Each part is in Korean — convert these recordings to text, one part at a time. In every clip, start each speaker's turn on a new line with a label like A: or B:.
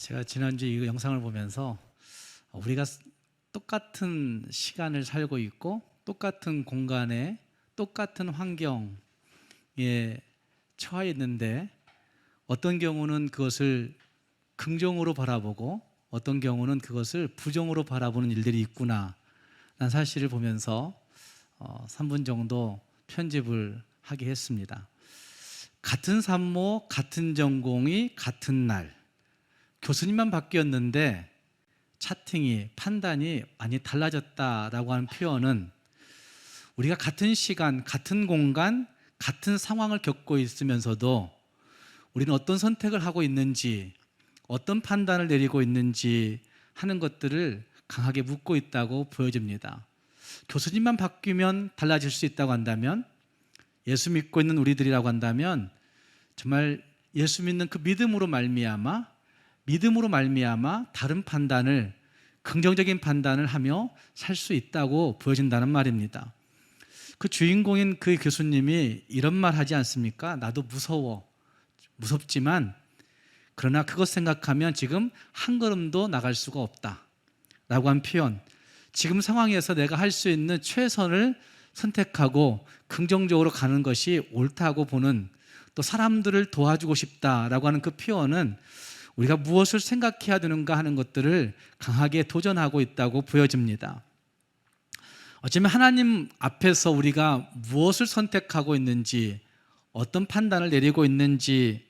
A: 제가 지난주 이 영상을 보면서 우리가 똑같은 시간을 살고 있고 똑같은 공간에 똑같은 환경에 처해 있는데 어떤 경우는 그것을 긍정으로 바라보고 어떤 경우는 그것을 부정으로 바라보는 일들이 있구나 라는 사실을 보면서 3분 정도 편집을 하게 했습니다. 같은 산모, 같은 전공이 같은 날, 교수님만 바뀌었는데 차팅이, 판단이 많이 달라졌다라고 하는 표현은 우리가 같은 시간, 같은 공간, 같은 상황을 겪고 있으면서도 우리는 어떤 선택을 하고 있는지, 어떤 판단을 내리고 있는지 하는 것들을 강하게 묻고 있다고 보여집니다. 교수님만 바뀌면 달라질 수 있다고 한다면, 예수 믿고 있는 우리들이라고 한다면 정말 예수 믿는 그 믿음으로 말미암아 다른 판단을, 긍정적인 판단을 하며 살 수 있다고 보여진다는 말입니다. 그 주인공인 그 교수님이 이런 말 하지 않습니까? 나도 무섭지만 그러나 그것 생각하면 지금 한 걸음도 나갈 수가 없다 라고 한 표현, 지금 상황에서 내가 할 수 있는 최선을 선택하고 긍정적으로 가는 것이 옳다고 보는, 또 사람들을 도와주고 싶다라고 하는 그 표현은 우리가 무엇을 생각해야 되는가 하는 것들을 강하게 도전하고 있다고 보여집니다. 어쩌면 하나님 앞에서 우리가 무엇을 선택하고 있는지, 어떤 판단을 내리고 있는지,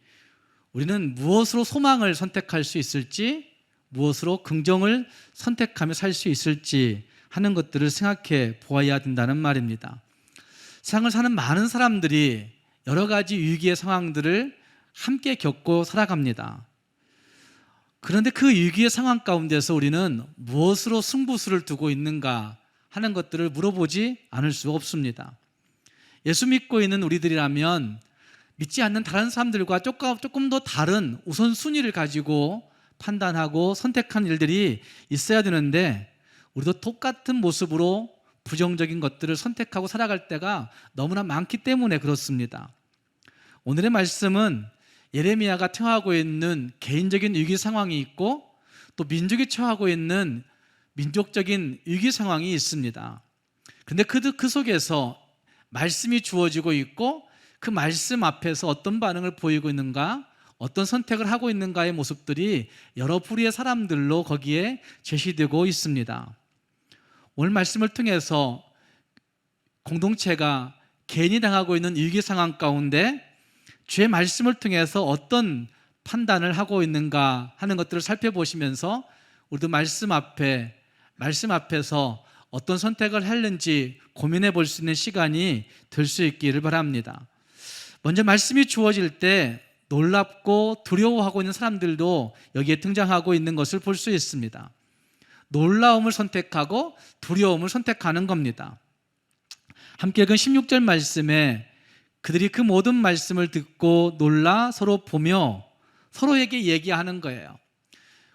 A: 우리는 무엇으로 소망을 선택할 수 있을지, 무엇으로 긍정을 선택하며 살 수 있을지 하는 것들을 생각해 보아야 된다는 말입니다. 세상을 사는 많은 사람들이 여러 가지 위기의 상황들을 함께 겪고 살아갑니다. 그런데 그 위기의 상황 가운데서 우리는 무엇으로 승부수를 두고 있는가 하는 것들을 물어보지 않을 수 없습니다. 예수 믿고 있는 우리들이라면 믿지 않는 다른 사람들과 조금 더 다른 우선순위를 가지고 판단하고 선택한 일들이 있어야 되는데, 우리도 똑같은 모습으로 부정적인 것들을 선택하고 살아갈 때가 너무나 많기 때문에 그렇습니다. 오늘의 말씀은 예레미야가 처하고 있는 개인적인 위기 상황이 있고 또 민족이 처하고 있는 민족적인 위기 상황이 있습니다. 그런데 그 속에서 말씀이 주어지고 있고 그 말씀 앞에서 어떤 반응을 보이고 있는가, 어떤 선택을 하고 있는가의 모습들이 여러 부류의 사람들로 거기에 제시되고 있습니다. 오늘 말씀을 통해서 공동체가 개인이 당하고 있는 위기 상황 가운데 주의 말씀을 통해서 어떤 판단을 하고 있는가 하는 것들을 살펴보시면서 우리도 말씀 앞에서 어떤 선택을 했는지 고민해 볼 수 있는 시간이 될 수 있기를 바랍니다. 먼저 말씀이 주어질 때 놀랍고 두려워하고 있는 사람들도 여기에 등장하고 있는 것을 볼 수 있습니다. 놀라움을 선택하고 두려움을 선택하는 겁니다. 함께 읽은 16절 말씀에 그들이 그 모든 말씀을 듣고 놀라 서로 보며 서로에게 얘기하는 거예요.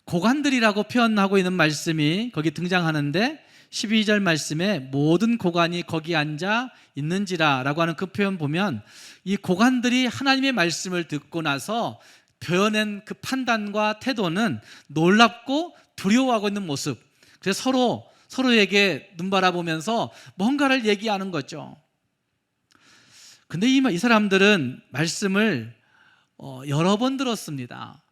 A: 고관들이라고 표현하고 있는 말씀이 거기 등장하는데 12절 말씀에 모든 고관이 거기 앉아 있는지라 라고 하는 그 표현 보면 이 고관들이 하나님의 말씀을 듣고 나서 표현한 그 판단과 태도는 놀랍고 두려워하고 있는 모습, 그래서 서로에게 눈 바라보면서 뭔가를 얘기하는 거죠. 근데 이 사람들은 말씀을 여러 번 들었습니다.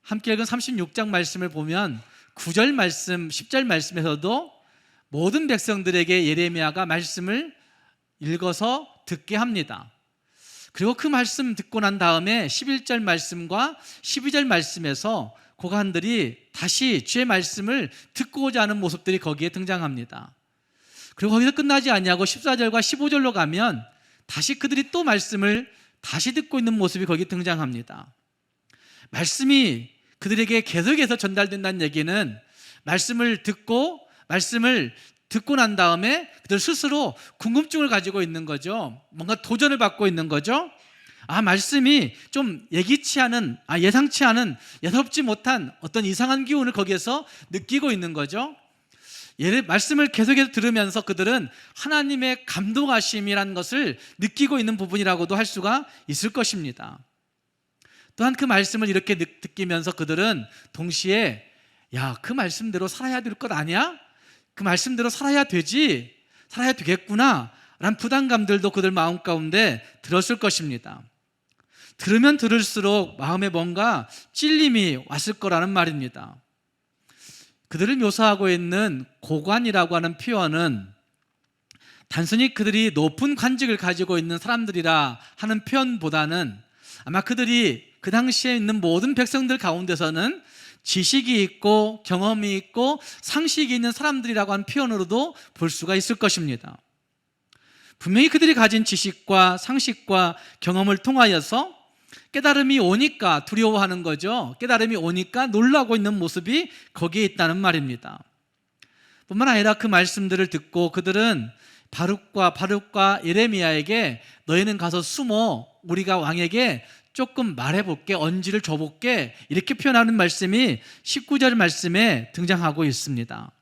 A: 함께 읽은 36장 말씀을 보면 9절 말씀, 10절 말씀에서도 모든 백성들에게 예레미야가 말씀을 읽어서 듣게 합니다. 그리고 그 말씀 듣고 난 다음에 11절 말씀과 12절 말씀에서 고관들이 다시 주의 말씀을 듣고자 하는 모습들이 거기에 등장합니다. 그리고 거기서 끝나지 아니하고 14절과 15절로 가면 다시 그들이 또 말씀을 다시 듣고 있는 모습이 거기 등장합니다. 말씀이 그들에게 계속해서 전달된다는 얘기는 말씀을 듣고 난 다음에 그들 스스로 궁금증을 가지고 있는 거죠. 뭔가 도전을 받고 있는 거죠. 말씀이 좀 예상치 않은, 예사롭지 못한 어떤 이상한 기운을 거기에서 느끼고 있는 거죠. 말씀을 계속해서 들으면서 그들은 하나님의 감동하심이라는 것을 느끼고 있는 부분이라고도 할 수가 있을 것입니다. 또한 그 말씀을 이렇게 느끼면서 그들은 동시에 야, 그 말씀대로 살아야 될 것 아니야? 그 말씀대로 살아야 되지, 살아야 되겠구나 라는 부담감들도 그들 마음 가운데 들었을 것입니다. 들으면 들을수록 마음에 뭔가 찔림이 왔을 거라는 말입니다. 그들을 묘사하고 있는 고관이라고 하는 표현은 단순히 그들이 높은 관직을 가지고 있는 사람들이라 하는 표현보다는 아마 그들이 그 당시에 있는 모든 백성들 가운데서는 지식이 있고 경험이 있고 상식이 있는 사람들이라고 하는 표현으로도 볼 수가 있을 것입니다. 분명히 그들이 가진 지식과 상식과 경험을 통하여서 깨달음이 오니까 두려워하는 거죠. 깨달음이 오니까 놀라고 있는 모습이 거기에 있다는 말입니다. 뿐만 아니라 그 말씀들을 듣고 그들은 바룩과 예레미야에게 너희는 가서 숨어 우리가 왕에게 조금 말해볼게, 언지를 줘볼게, 이렇게 표현하는 말씀이 19절 말씀에 등장하고 있습니다.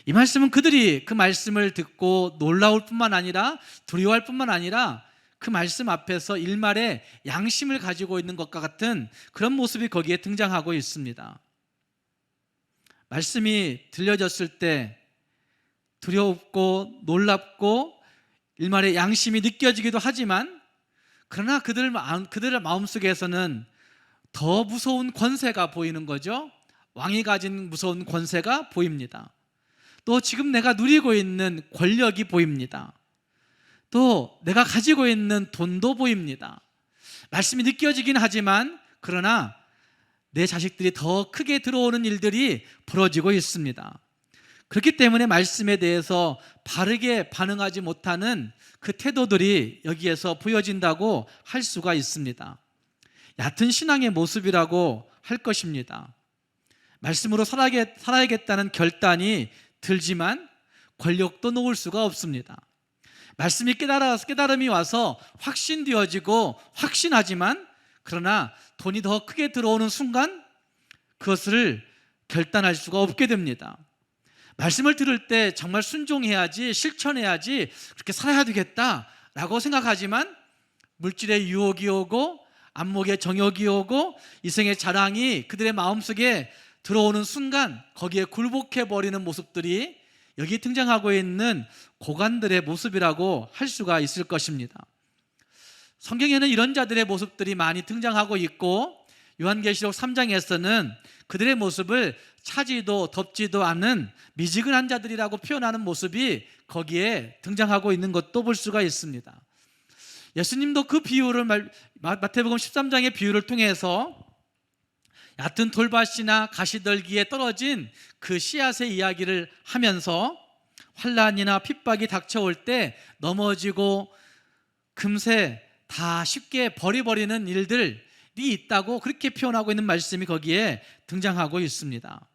A: 이 말씀은 그들이 그 말씀을 듣고 놀라울 뿐만 아니라 두려워할 뿐만 아니라 그 말씀 앞에서 일말의 양심을 가지고 있는 것과 같은 그런 모습이 거기에 등장하고 있습니다. 말씀이 들려졌을 때 두렵고 놀랍고 일말의 양심이 느껴지기도 하지만, 그러나 그들의 마음속에서는 더 무서운 권세가 보이는 거죠. 왕이 가진 무서운 권세가 보입니다. 또 지금 내가 누리고 있는 권력이 보입니다. 또 내가 가지고 있는 돈도 보입니다. 말씀이 느껴지긴 하지만 그러나 내 자식들이 더 크게 들어오는 일들이 벌어지고 있습니다. 그렇기 때문에 말씀에 대해서 바르게 반응하지 못하는 그 태도들이 여기에서 보여진다고 할 수가 있습니다. 얕은 신앙의 모습이라고 할 것입니다. 말씀으로 살아야겠다는 결단이 들지만 권력도 놓을 수가 없습니다. 말씀이 깨달음이 와서 확신되어지고 확신하지만 그러나 돈이 더 크게 들어오는 순간 그것을 결단할 수가 없게 됩니다. 말씀을 들을 때 정말 순종해야지, 실천해야지, 그렇게 살아야 되겠다라고 생각하지만 물질의 유혹이 오고 안목의 정욕이 오고 이생의 자랑이 그들의 마음속에 들어오는 순간 거기에 굴복해버리는 모습들이 여기 등장하고 있는 고관들의 모습이라고 할 수가 있을 것입니다. 성경에는 이런 자들의 모습들이 많이 등장하고 있고 요한계시록 3장에서는 그들의 모습을 차지도 덥지도 않은 미지근한 자들이라고 표현하는 모습이 거기에 등장하고 있는 것도 볼 수가 있습니다. 예수님도 그 비유를 마태복음 13장의 비유를 통해서 얕은 돌밭이나 가시떨기에 떨어진 그 씨앗의 이야기를 하면서 환난이나 핍박이 닥쳐올 때 넘어지고 금세 다 쉽게 버려버리는 일들이 있다고 그렇게 표현하고 있는 말씀이 거기에 등장하고 있습니다.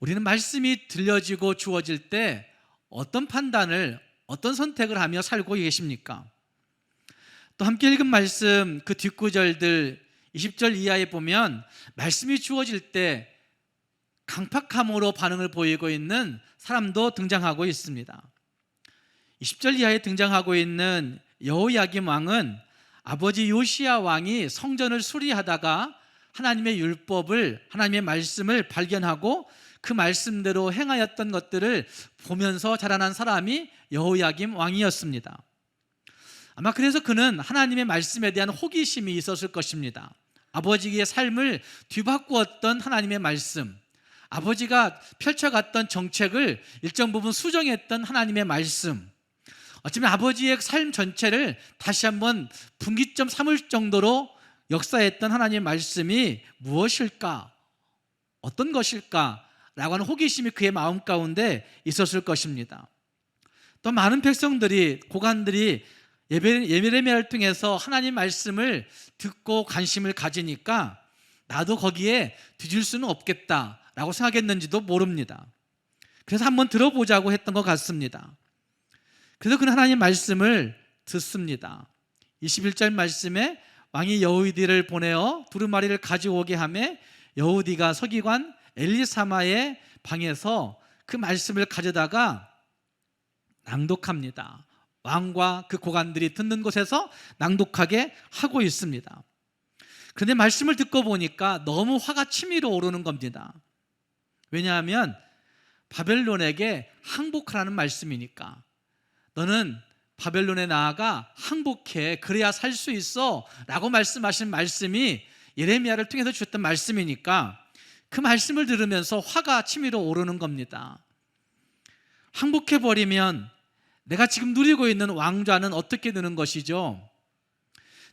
A: 우리는 말씀이 들려지고 주어질 때 어떤 판단을, 어떤 선택을 하며 살고 계십니까? 또 함께 읽은 말씀 그 뒷구절들 20절 이하에 보면 말씀이 주어질 때 강팍함으로 반응을 보이고 있는 사람도 등장하고 있습니다. 20절 이하에 등장하고 있는 여호야김 왕은 아버지 요시야 왕이 성전을 수리하다가 하나님의 율법을, 하나님의 말씀을 발견하고 그 말씀대로 행하였던 것들을 보면서 자라난 사람이 여호야김 왕이었습니다. 아마 그래서 그는 하나님의 말씀에 대한 호기심이 있었을 것입니다. 아버지의 삶을 뒤바꾸었던 하나님의 말씀, 아버지가 펼쳐갔던 정책을 일정 부분 수정했던 하나님의 말씀, 어쩌면 아버지의 삶 전체를 다시 한번 분기점 삼을 정도로 역사했던 하나님의 말씀이 무엇일까? 어떤 것일까? 라고 하는 호기심이 그의 마음 가운데 있었을 것입니다. 또 많은 백성들이, 고관들이 예레미야를 통해서 하나님 말씀을 듣고 관심을 가지니까 나도 거기에 뒤질 수는 없겠다라고 생각했는지도 모릅니다. 그래서 한번 들어보자고 했던 것 같습니다. 그래서 그는 하나님 말씀을 듣습니다. 21절 말씀에 왕이 여우디를 보내어 두루마리를 가져오게 하매 여우디가 서기관 엘리사마의 방에서 그 말씀을 가져다가 낭독합니다. 왕과 그 고관들이 듣는 곳에서 낭독하게 하고 있습니다. 그런데 말씀을 듣고 보니까 너무 화가 치밀어 오르는 겁니다. 왜냐하면 바벨론에게 항복하라는 말씀이니까. 너는 바벨론에 나아가 항복해, 그래야 살 수 있어 라고 말씀하신 말씀이 예레미야를 통해서 주셨던 말씀이니까 그 말씀을 들으면서 화가 치밀어 오르는 겁니다. 항복해버리면 내가 지금 누리고 있는 왕좌는 어떻게 되는 것이죠?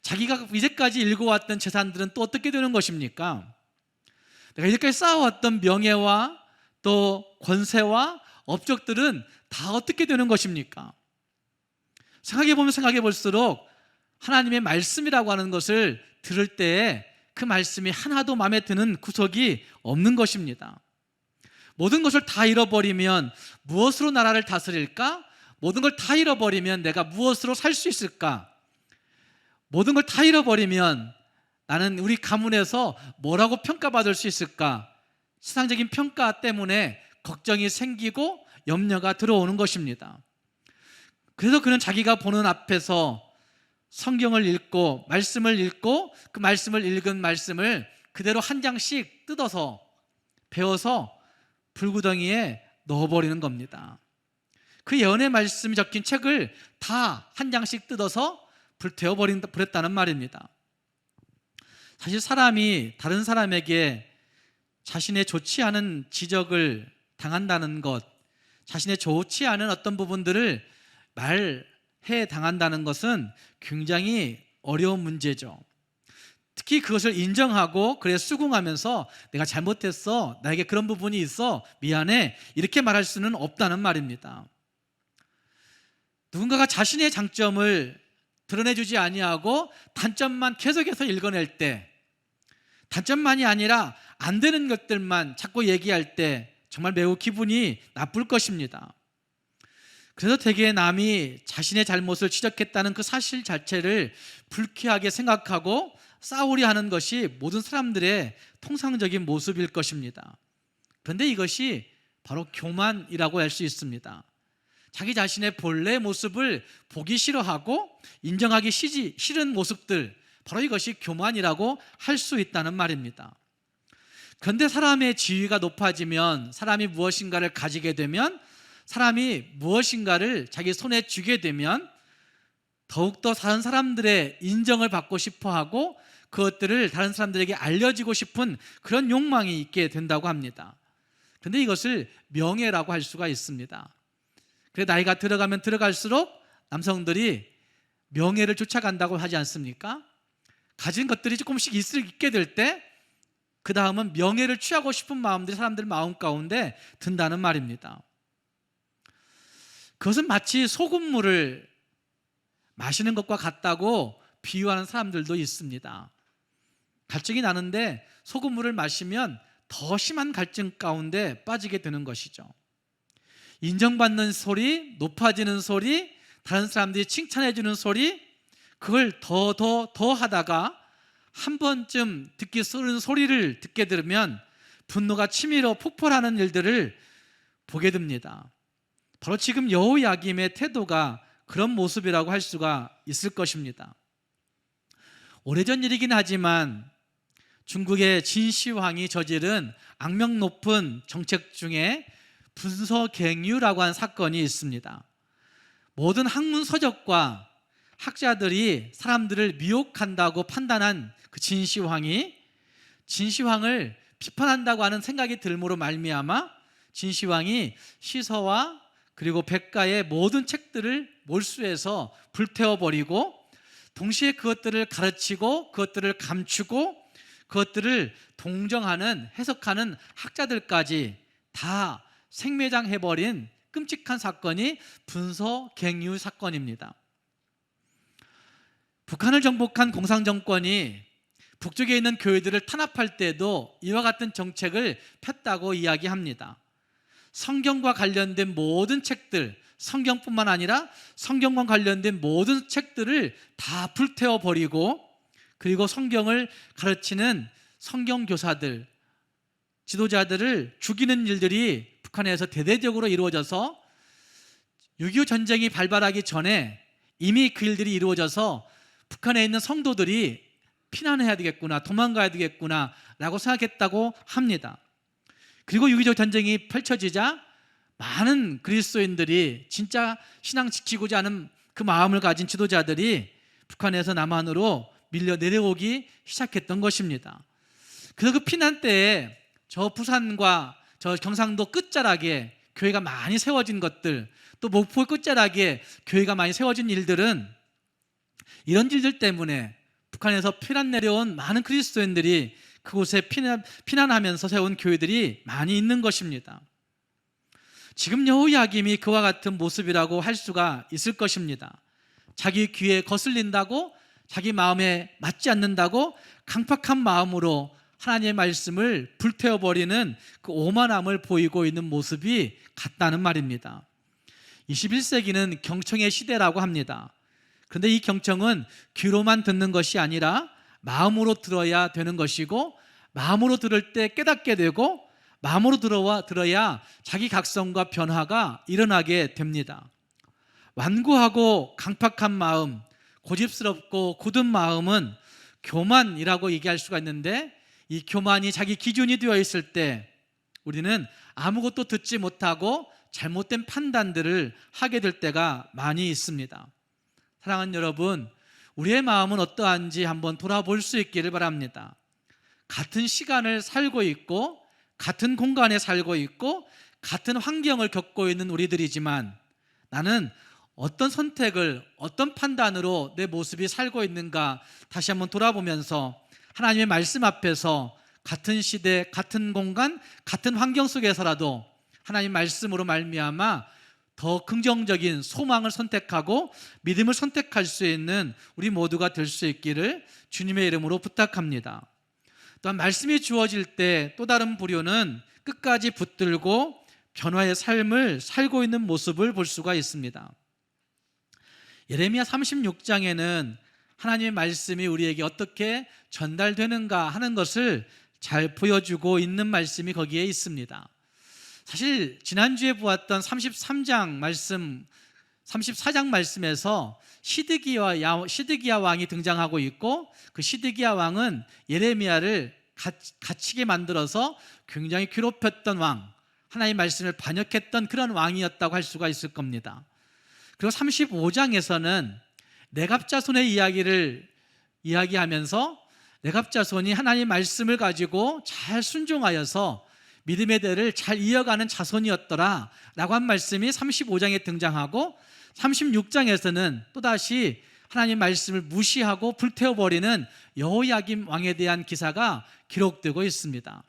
A: 자기가 이제까지 일궈왔던 재산들은 또 어떻게 되는 것입니까? 내가 이제까지 쌓아왔던 명예와 또 권세와 업적들은 다 어떻게 되는 것입니까? 생각해보면 생각해볼수록 하나님의 말씀이라고 하는 것을 들을 때에 그 말씀이 하나도 마음에 드는 구석이 없는 것입니다. 모든 것을 다 잃어버리면 무엇으로 나라를 다스릴까? 모든 걸 다 잃어버리면 내가 무엇으로 살 수 있을까? 모든 걸 다 잃어버리면 나는 우리 가문에서 뭐라고 평가받을 수 있을까? 세상적인 평가 때문에 걱정이 생기고 염려가 들어오는 것입니다. 그래서 그는 자기가 보는 앞에서 성경을 읽고 말씀을 읽고 그 말씀을 읽은 말씀을 그대로 한 장씩 뜯어서 배워서 불구덩이에 넣어버리는 겁니다. 그 예언의 말씀이 적힌 책을 다 한 장씩 뜯어서 불태워버렸다는 말입니다. 사실 사람이 다른 사람에게 자신의 좋지 않은 지적을 당한다는 것, 자신의 좋지 않은 어떤 부분들을 말해 당한다는 것은 굉장히 어려운 문제죠. 특히 그것을 인정하고 그래 수긍하면서 내가 잘못했어, 나에게 그런 부분이 있어, 미안해, 이렇게 말할 수는 없다는 말입니다. 누군가가 자신의 장점을 드러내주지 아니하고 단점만 계속해서 읽어낼 때, 단점만이 아니라 안 되는 것들만 자꾸 얘기할 때 정말 매우 기분이 나쁠 것입니다. 그래서 대개 남이 자신의 잘못을 지적했다는 그 사실 자체를 불쾌하게 생각하고 싸우려 하는 것이 모든 사람들의 통상적인 모습일 것입니다. 그런데 이것이 바로 교만이라고 할 수 있습니다. 자기 자신의 본래 모습을 보기 싫어하고 인정하기 싫은 모습들, 바로 이것이 교만이라고 할 수 있다는 말입니다. 그런데 사람의 지위가 높아지면, 사람이 무엇인가를 가지게 되면, 사람이 무엇인가를 자기 손에 쥐게 되면 더욱더 다른 사람들의 인정을 받고 싶어하고 그것들을 다른 사람들에게 알려지고 싶은 그런 욕망이 있게 된다고 합니다. 그런데 이것을 명예라고 할 수가 있습니다. 그래서 나이가 들어가면 들어갈수록 남성들이 명예를 쫓아간다고 하지 않습니까? 가진 것들이 조금씩 있게 될 때 그 다음은 명예를 취하고 싶은 마음들이 사람들 마음 가운데 든다는 말입니다. 그것은 마치 소금물을 마시는 것과 같다고 비유하는 사람들도 있습니다. 갈증이 나는데 소금물을 마시면 더 심한 갈증 가운데 빠지게 되는 것이죠. 인정받는 소리, 높아지는 소리, 다른 사람들이 칭찬해 주는 소리, 그걸 더 하다가 한 번쯤 듣기 싫은 소리를 듣게 되면 분노가 치밀어 폭발하는 일들을 보게 됩니다. 바로 지금 여호야김의 태도가 그런 모습이라고 할 수가 있을 것입니다. 오래전 일이긴 하지만 중국의 진시황이 저지른 악명 높은 정책 중에 분서갱유라고 하는 사건이 있습니다. 모든 학문 서적과 학자들이 사람들을 미혹한다고 판단한 그 진시황이 진시황을 비판한다고 하는 생각이 들므로 말미암아 진시황이 시서와 그리고 백가의 모든 책들을 몰수해서 불태워버리고 동시에 그것들을 가르치고 그것들을 감추고 그것들을 동정하는 해석하는 학자들까지 다 생매장해버린 끔찍한 사건이 분서갱유 사건입니다. 북한을 정복한 공산정권이 북쪽에 있는 교회들을 탄압할 때도 이와 같은 정책을 폈다고 이야기합니다. 성경과 관련된 모든 책들, 성경뿐만 아니라 성경과 관련된 모든 책들을 다 불태워버리고 그리고 성경을 가르치는 성경교사들, 지도자들을 죽이는 일들이 북한에서 대대적으로 이루어져서 6.25 전쟁이 발발하기 전에 이미 그 일들이 이루어져서 북한에 있는 성도들이 피난해야 되겠구나, 도망가야 되겠구나 라고 생각했다고 합니다. 그리고 6.25 전쟁이 펼쳐지자 많은 그리스도인들이 진짜 신앙 지키고자 하는 그 마음을 가진 지도자들이 북한에서 남한으로 밀려 내려오기 시작했던 것입니다. 그래서 그 피난 때에 저 부산과 저 경상도 끝자락에 교회가 많이 세워진 것들, 또 목포 끝자락에 교회가 많이 세워진 일들은 이런 일들 때문에 북한에서 피난 내려온 많은 그리스도인들이 그곳에 피난하면서 세운 교회들이 많이 있는 것입니다. 지금 여호야김이 그와 같은 모습이라고 할 수가 있을 것입니다. 자기 귀에 거슬린다고, 자기 마음에 맞지 않는다고 강팍한 마음으로 하나님의 말씀을 불태워버리는 그 오만함을 보이고 있는 모습이 같다는 말입니다. 21세기는 경청의 시대라고 합니다. 그런데 이 경청은 귀로만 듣는 것이 아니라 마음으로 들어야 되는 것이고, 마음으로 들을 때 깨닫게 되고, 마음으로 들어야 자기 각성과 변화가 일어나게 됩니다. 완고하고 강팍한 마음, 고집스럽고 굳은 마음은 교만이라고 얘기할 수가 있는데, 이 교만이 자기 기준이 되어 있을 때 우리는 아무것도 듣지 못하고 잘못된 판단들을 하게 될 때가 많이 있습니다. 사랑하는 여러분, 우리의 마음은 어떠한지 한번 돌아볼 수 있기를 바랍니다. 같은 시간을 살고 있고, 같은 공간에 살고 있고, 같은 환경을 겪고 있는 우리들이지만 나는 어떤 선택을, 어떤 판단으로 내 모습이 살고 있는가 다시 한번 돌아보면서 하나님의 말씀 앞에서 같은 시대, 같은 공간, 같은 환경 속에서라도 하나님 말씀으로 말미암아 더 긍정적인 소망을 선택하고 믿음을 선택할 수 있는 우리 모두가 될 수 있기를 주님의 이름으로 부탁합니다. 또한 말씀이 주어질 때 또 다른 부류는 끝까지 붙들고 변화의 삶을 살고 있는 모습을 볼 수가 있습니다. 예레미야 36장에는 하나님의 말씀이 우리에게 어떻게 전달되는가 하는 것을 잘 보여주고 있는 말씀이 거기에 있습니다. 사실 지난주에 보았던 33장 말씀, 34장 말씀에서 시드기야 왕이 등장하고 있고, 그 시드기야 왕은 예레미야를 갇히게 만들어서 굉장히 괴롭혔던 왕, 하나님의 말씀을 반역했던 그런 왕이었다고 할 수가 있을 겁니다. 그리고 35장에서는 레갑자손의 이야기를 이야기하면서 레갑자손이 하나님의 말씀을 가지고 잘 순종하여서 믿음의 대를 잘 이어가는 자손이었더라 라고 한 말씀이 35장에 등장하고, 36장에서는 또다시 하나님 말씀을 무시하고 불태워버리는 여호야김 왕에 대한 기사가 기록되고 있습니다.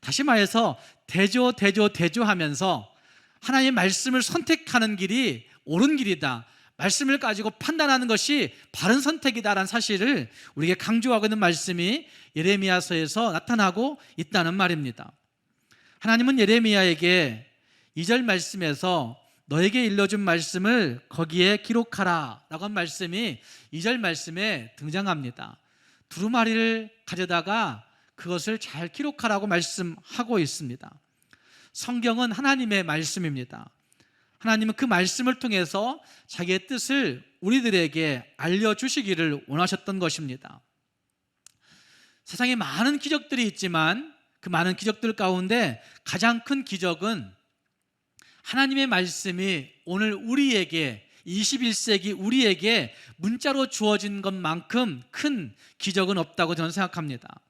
A: 다시 말해서 대조하면서 하나님의 말씀을 선택하는 길이 옳은 길이다, 말씀을 가지고 판단하는 것이 바른 선택이다라는 사실을 우리에게 강조하고 있는 말씀이 예레미야서에서 나타나고 있다는 말입니다. 하나님은 예레미야에게 2절 말씀에서 너에게 일러준 말씀을 거기에 기록하라 라고 한 말씀이 2절 말씀에 등장합니다. 두루마리를 가져다가 그것을 잘 기록하라고 말씀하고 있습니다. 성경은 하나님의 말씀입니다. 하나님은 그 말씀을 통해서 자기의 뜻을 우리들에게 알려주시기를 원하셨던 것입니다. 세상에 많은 기적들이 있지만 그 많은 기적들 가운데 가장 큰 기적은 하나님의 말씀이 오늘 우리에게, 21세기 우리에게 문자로 주어진 것만큼 큰 기적은 없다고 저는 생각합니다.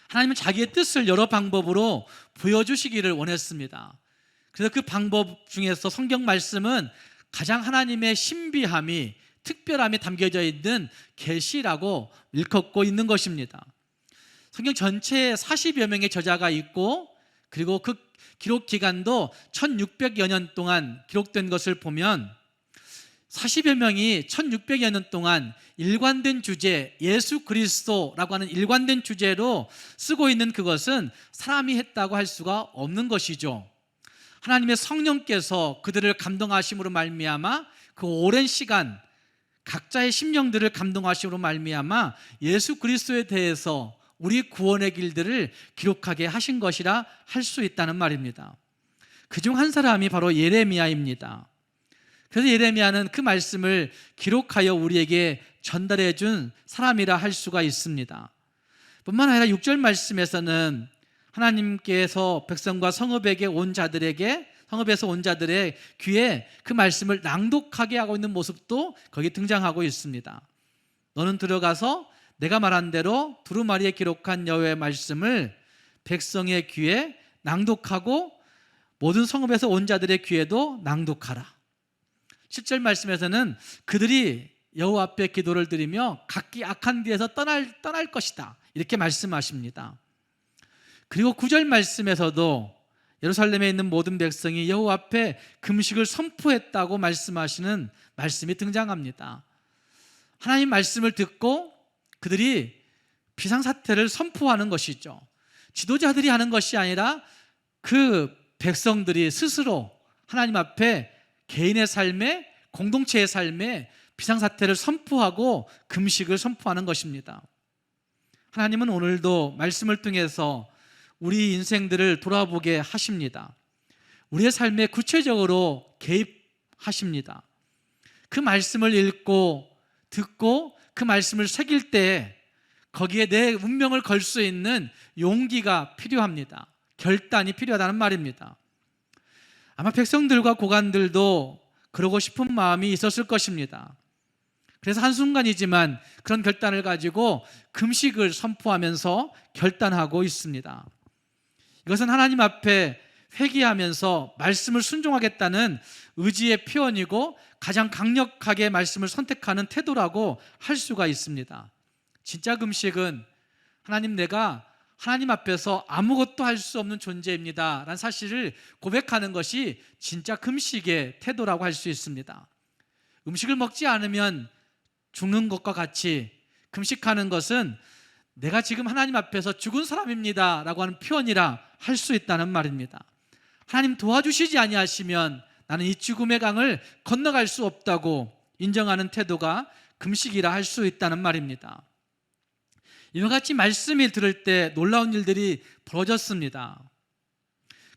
A: 하나님은 자기의 뜻을 여러 방법으로 보여주시기를 원했습니다. 그래서 그 방법 중에서 성경 말씀은 가장 하나님의 신비함이, 특별함이 담겨져 있는 계시라고 일컫고 있는 것입니다. 성경 전체에 40여 명의 저자가 있고, 그리고 그 기록 기간도 1600여 년 동안 기록된 것을 보면 40여 명이 1600여 년 동안 일관된 주제, 예수 그리스도라고 하는 일관된 주제로 쓰고 있는 그것은 사람이 했다고 할 수가 없는 것이죠. 하나님의 성령께서 그들을 감동하심으로 말미암아 그 오랜 시간 각자의 심령들을 감동하심으로 말미암아 예수 그리스도에 대해서 우리 구원의 길들을 기록하게 하신 것이라 할 수 있다는 말입니다. 그중 한 사람이 바로 예레미야입니다. 그래서 예레미야는 그 말씀을 기록하여 우리에게 전달해 준 사람이라 할 수가 있습니다. 뿐만 아니라 6절 말씀에서는 하나님께서 백성과 성읍에서 온 자들의 귀에 그 말씀을 낭독하게 하고 있는 모습도 거기 등장하고 있습니다. 너는 들어가서 내가 말한 대로 두루마리에 기록한 여호와의 말씀을 백성의 귀에 낭독하고 모든 성읍에서 온 자들의 귀에도 낭독하라. 7절 말씀에서는 그들이 여호와 앞에 기도를 드리며 각기 악한 길에서 떠날 것이다, 이렇게 말씀하십니다. 그리고 9절 말씀에서도 예루살렘에 있는 모든 백성이 여호와 앞에 금식을 선포했다고 말씀하시는 말씀이 등장합니다. 하나님 말씀을 듣고 그들이 비상사태를 선포하는 것이죠. 지도자들이 하는 것이 아니라 그 백성들이 스스로 하나님 앞에 개인의 삶에, 공동체의 삶에 비상사태를 선포하고 금식을 선포하는 것입니다. 하나님은 오늘도 말씀을 통해서 우리 인생들을 돌아보게 하십니다. 우리의 삶에 구체적으로 개입하십니다. 그 말씀을 읽고 듣고 그 말씀을 새길 때 거기에 내 운명을 걸 수 있는 용기가 필요합니다. 결단이 필요하다는 말입니다. 아마 백성들과 고관들도 그러고 싶은 마음이 있었을 것입니다. 그래서 한순간이지만 그런 결단을 가지고 금식을 선포하면서 결단하고 있습니다. 이것은 하나님 앞에 회개하면서 말씀을 순종하겠다는 의지의 표현이고 가장 강력하게 말씀을 선택하는 태도라고 할 수가 있습니다. 진짜 금식은 하나님, 내가 하나님 앞에서 아무것도 할 수 없는 존재입니다 라는 사실을 고백하는 것이 진짜 금식의 태도라고 할 수 있습니다. 음식을 먹지 않으면 죽는 것과 같이 금식하는 것은 내가 지금 하나님 앞에서 죽은 사람입니다 라고 하는 표현이라 할 수 있다는 말입니다. 하나님 도와주시지 아니하시면 나는 이 죽음의 강을 건너갈 수 없다고 인정하는 태도가 금식이라 할 수 있다는 말입니다. 이와 같이 말씀을 들을 때 놀라운 일들이 벌어졌습니다.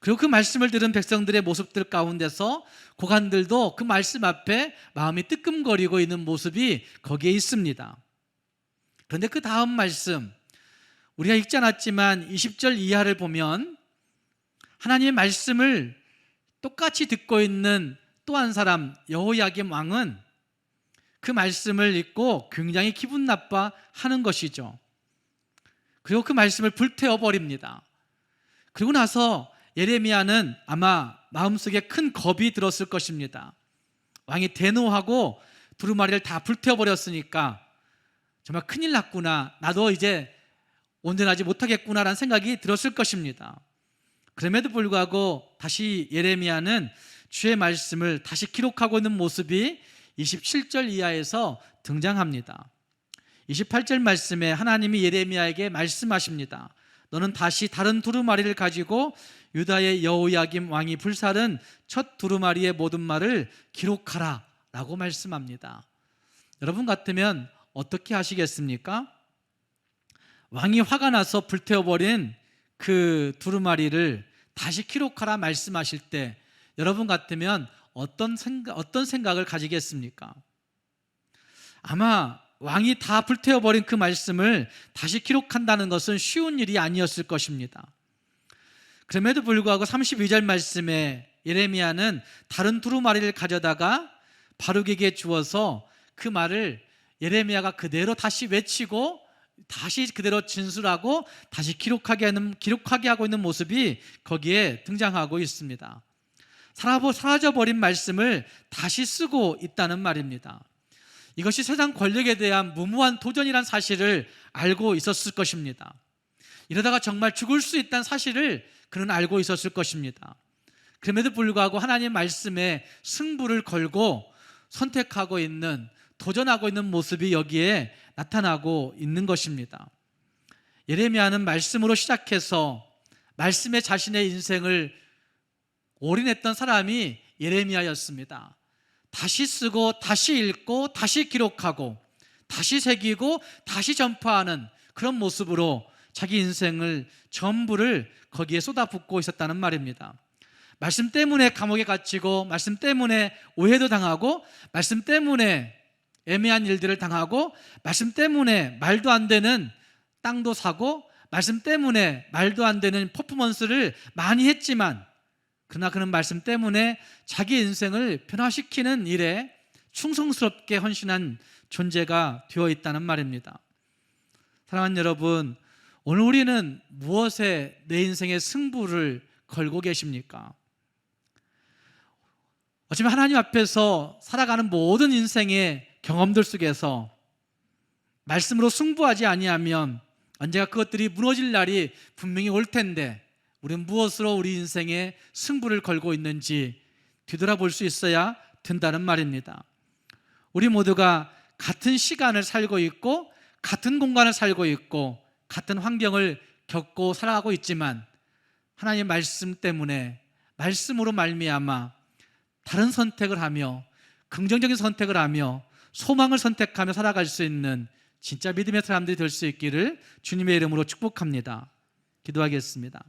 A: 그리고 그 말씀을 들은 백성들의 모습들 가운데서 고관들도 그 말씀 앞에 마음이 뜨끔거리고 있는 모습이 거기에 있습니다. 그런데 그 다음 말씀, 우리가 읽지 않았지만 20절 이하를 보면 하나님의 말씀을 똑같이 듣고 있는 또 한 사람 여호야김 왕은 그 말씀을 읽고 굉장히 기분 나빠하는 것이죠. 그리고 그 말씀을 불태워버립니다. 그리고 나서 예레미야는 아마 마음속에 큰 겁이 들었을 것입니다. 왕이 대노하고 두루마리를 다 불태워버렸으니까 정말 큰일 났구나, 나도 이제 온전하지 못하겠구나라는 생각이 들었을 것입니다. 그럼에도 불구하고 다시 예레미야는 주의 말씀을 다시 기록하고 있는 모습이 27절 이하에서 등장합니다. 28절 말씀에 하나님이 예레미야에게 말씀하십니다. 너는 다시 다른 두루마리를 가지고 유다의 여호야김 왕이 불살은 첫 두루마리의 모든 말을 기록하라 라고 말씀합니다. 여러분 같으면 어떻게 하시겠습니까? 왕이 화가 나서 불태워버린 그 두루마리를 다시 기록하라 말씀하실 때 여러분 같으면 어떤 생각을 가지겠습니까? 아마 왕이 다 불태워버린 그 말씀을 다시 기록한다는 것은 쉬운 일이 아니었을 것입니다. 그럼에도 불구하고 32절 말씀에 예레미야는 다른 두루마리를 가져다가 바룩에게 주어서 그 말을 예레미야가 그대로 다시 외치고 다시 그대로 진술하고 다시 기록하게 하고 있는 모습이 거기에 등장하고 있습니다. 사라져버린 말씀을 다시 쓰고 있다는 말입니다. 이것이 세상 권력에 대한 무모한 도전이란 사실을 알고 있었을 것입니다. 이러다가 정말 죽을 수 있다는 사실을 그는 알고 있었을 것입니다. 그럼에도 불구하고 하나님의 말씀에 승부를 걸고 선택하고 있는, 도전하고 있는 모습이 여기에 나타나고 있는 것입니다. 예레미야는 말씀으로 시작해서 말씀에 자신의 인생을 올인했던 사람이 예레미야였습니다. 다시 쓰고 다시 읽고 다시 기록하고 다시 새기고 다시 전파하는 그런 모습으로 자기 인생을 전부를 거기에 쏟아붓고 있었다는 말입니다. 말씀 때문에 감옥에 갇히고 말씀 때문에 오해도 당하고 말씀 때문에 애매한 일들을 당하고 말씀 때문에 말도 안 되는 땅도 사고 말씀 때문에 말도 안 되는 퍼포먼스를 많이 했지만 그러나 그는 말씀 때문에 자기 인생을 변화시키는 일에 충성스럽게 헌신한 존재가 되어 있다는 말입니다. 사랑하는 여러분, 오늘 우리는 무엇에 내 인생의 승부를 걸고 계십니까? 어쩌면 하나님 앞에서 살아가는 모든 인생의 경험들 속에서 말씀으로 승부하지 아니하면 언젠가 그것들이 무너질 날이 분명히 올 텐데 우리는 무엇으로 우리 인생의 승부를 걸고 있는지 뒤돌아볼 수 있어야 된다는 말입니다. 우리 모두가 같은 시간을 살고 있고 같은 공간을 살고 있고 같은 환경을 겪고 살아가고 있지만 하나님의 말씀 때문에 말씀으로 말미암아 다른 선택을 하며 긍정적인 선택을 하며 소망을 선택하며 살아갈 수 있는 진짜 믿음의 사람들이 될 수 있기를 주님의 이름으로 축복합니다. 기도하겠습니다.